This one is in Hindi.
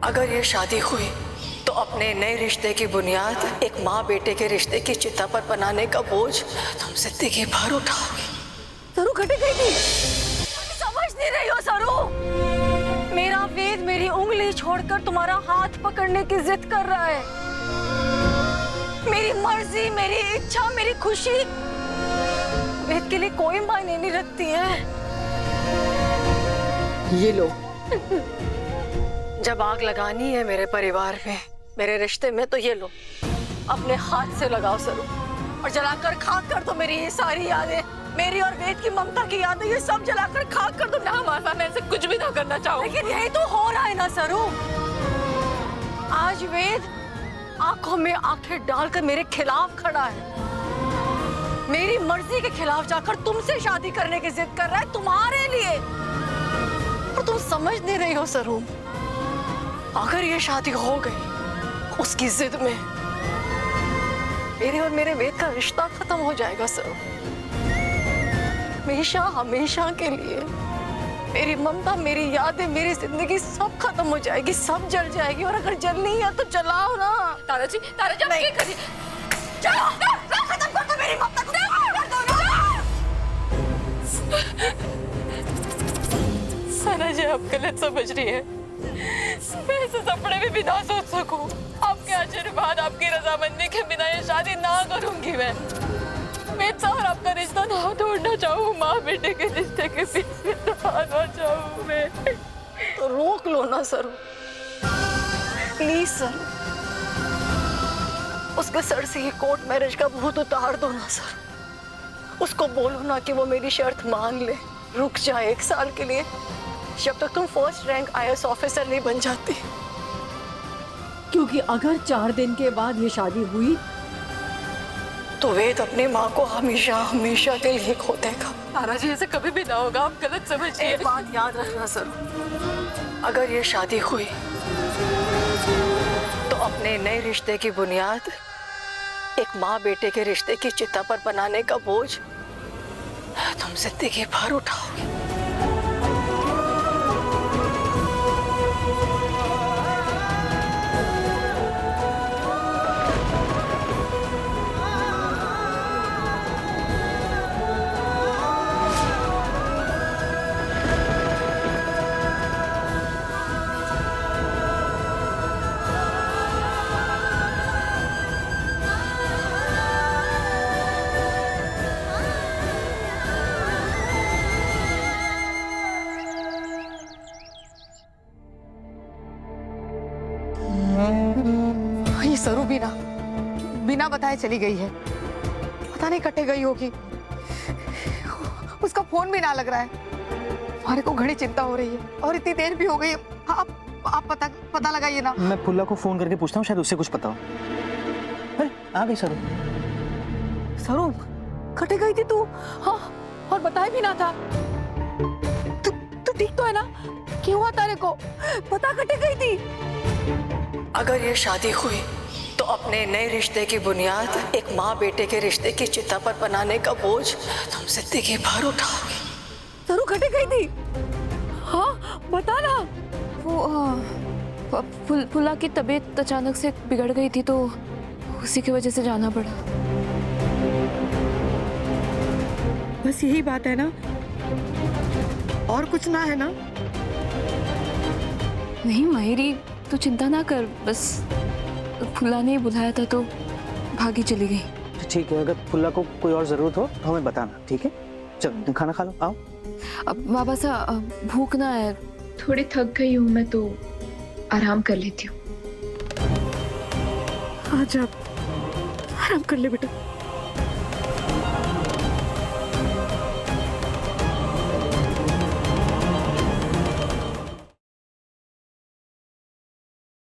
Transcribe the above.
अगर ये शादी हुई तो अपने नए रिश्ते की बुनियाद एक माँ बेटे के रिश्ते की चिता पर बनाने का बोझ तुम जिंदगी भर उठाओगी। सरू कटी गई थी, समझ नहीं रही हो सरू। मेरा वेद मेरी उंगली छोड़कर तुम्हारा हाथ पकड़ने की जिद कर रहा है। मेरी मर्जी, मेरी इच्छा, मेरी खुशी वेद के लिए कोई मायने नहीं रखती है। ये लो, जब आग लगानी है मेरे परिवार में, मेरे रिश्ते में, तो ये लो, अपने हाथ से लगाओ सरू और जलाकर खाक कर दो मेरी ये सारी यादें, मेरी और वेद की ममता की यादें, ये सब जलाकर खाक कर दो। ना माता, मैं ऐसे कुछ भी ना करना चाहूँ, लेकिन यही तो हो रहा है ना सरू। आज वेद आंखों में आंखें डालकर मेरे खिलाफ खड़ा है, मेरी मर्जी के खिलाफ जाकर तुमसे शादी करने की जिद कर रहा है तुम्हारे लिए। और तुम समझ नहीं रही हो सरू, अगर ये शादी हो गई उसकी जिद में मेरे और मेरे वेद का रिश्ता खत्म हो जाएगा सरू, हमेशा हमेशा के लिए। मेरी ममता, मेरी यादें, मेरी जिंदगी सब खत्म हो जाएगी, सब जल जाएगी। और अगर जलनी है तो जलाओ ना। ताराजी, ताराजी, नहीं करिए, चलो खत्म कर दो मेरी ममता को, कर दो ना। सारा जी आप गलत समझ रही है, मैं ऐसे सपने में भी ना सोच सकूं। आपके आशीर्वाद, आपकी रजामंदी के बिना ये शादी ना करूंगी मैं और आपका रिश्ता ना तोड़ना चाहूँ, माँ बेटे के रिश्ते के पीछे ना आना चाहूँ मैं। तो रोक लो ना सरू, प्लीज सरू, उसके सर से ये कोर्ट मैरिज का भूत उतार दो ना सर। उसको बोलो ना कि वो मेरी शर्त मान ले, रुक जाए 1 साल के लिए, जब तक तुम फर्स्ट रैंक IAS ऑफिसर नहीं बन जाती। क्योंकि अगर 4 दिन के बाद ये शादी हुई तो वेद अपनी माँ को हमेशा हमेशा के लिए खो देगा। तारा जी ऐसे कभी भी ना होगा, आप गलत समझिए। एक बात याद रखना सर, अगर ये शादी हुई तो अपने नए रिश्ते की बुनियाद एक माँ बेटे के रिश्ते की चिता पर बनाने का बोझ तुम जिंदगी भर उठाओगे। ये सरू बिना बताए चली गई है, पता नहीं कटे गई होगी। उसका फोन भी ना लग रहा है, हमारे को घड़ी चिंता हो रही है और इतनी देर भी हो गई। आप पता लगाइए ना। मैं फुल्ला को फोन करके पूछता हूँ, शायद उससे कुछ पता हो। आ गई सरू। सरू कटे गई थी तू? हाँ, और बताया भी ना था। तू ठीक तो है ना? क्यों हुआ तारे को? पता कटे गई थी। अगर ये शादी हुई तो अपने नए रिश्ते की बुनियाद एक माँ बेटे के रिश्ते की चिता पर बनाने का बोझ तुम जिंदगी भर उठाओगी। सरू कटे गई थी? हाँ बता ना। वो फुल्ला की तबीयत अचानक से बिगड़ गई थी तो उसी की वजह से जाना पड़ा। बस यही बात है ना, और कुछ ना है ना? नहीं माहिरी, तू चिंता ना कर, बस फुल्ला ने बुलाया था तो भागी चली गई। ठीक है, अगर फुल्ला को कोई और जरूरत हो तो हमें बताना, ठीक है? चल खाना खा लो, आओ। अब बाबा सा भूख ना है, थोड़ी थक गई हूँ मैं, तो आराम कर लेती हूँ। आजा, आराम कर ले बेटा।